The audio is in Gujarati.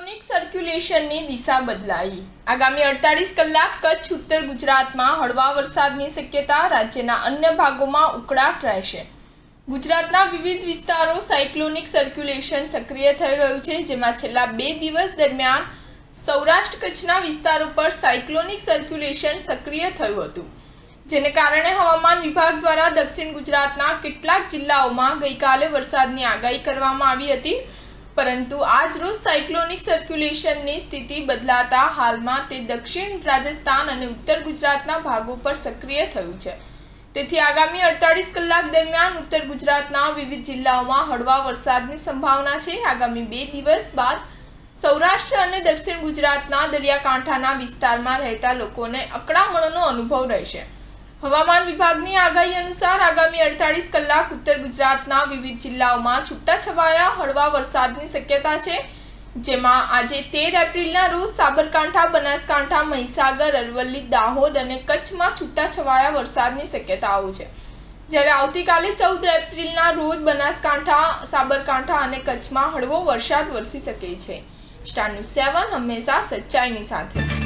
સાયક્લોનિક સર્ક્યુલેશનની દિશા બદલાઈ। આગામી 48 કલાક કચ્છ ઉત્તર ગુજરાતમાં હળવા વરસાદની શક્યતા। રાજ્યના અન્ય ભાગોમાં ઉકળાટ રહેશે। ગુજરાતના વિવિધ વિસ્તારો સાયક્લોનિક સર્ક્યુલેશન સક્રિય થઈ રહ્યું છે, જેમાં છેલ્લા 2 દિવસ દરમિયાન સૌરાષ્ટ્ર કચ્છના વિસ્તારો પર સાયક્લોનિક સર્ક્યુલેશન સક્રિય થયું હતું, જેને કારણે હવામાન વિભાગ દ્વારા દક્ષિણ ગુજરાતના કેટલાક જિલ્લાઓમાં ગઈકાલે વરસાદની આગાહી કરવામાં આવી હતી, પરંતુ આજ રોજ સાયક્લોનિક સર્ક્યુલેશનની સ્થિતિ બદલાતા હાલમાં તે દક્ષિણ રાજસ્થાન અને ઉત્તર ગુજરાતના ભાગો પર સક્રિય થયું છે। તેથી આગામી 48 કલાક દરમિયાન ઉત્તર ગુજરાતના વિવિધ જિલ્લાઓમાં હળવા વરસાદની સંભાવના છે। આગામી 2 દિવસ બાદ સૌરાષ્ટ્ર અને દક્ષિણ ગુજરાતના દરિયાકાંઠાના વિસ્તારમાં રહેતા લોકોને અકળામણનો અનુભવ રહેશે। હવામાન વિભાગની આગાહી અનુસાર આગામી 48 કલાક ઉત્તર ગુજરાતના વિવિધ જિલ્લાઓમાં છૂટાછવાયા હળવા વરસાદની શક્યતા છે, જેમાં આજે 13 એપ્રિલના રોજ સાબરકાંઠા, બનાસકાંઠા, મહીસાગર, અરવલ્લી, દાહોદ અને કચ્છમાં છૂટાછવાયા વરસાદની શક્યતાઓ છે, જ્યારે આવતીકાલે 14 એપ્રિલના રોજ બનાસકાંઠા, સાબરકાંઠા અને કચ્છમાં હળવો વરસાદ વરસી શકે છે। સ્ટાર ન્યૂઝ 7 હંમેશા સચ્ચાઈની સાથે।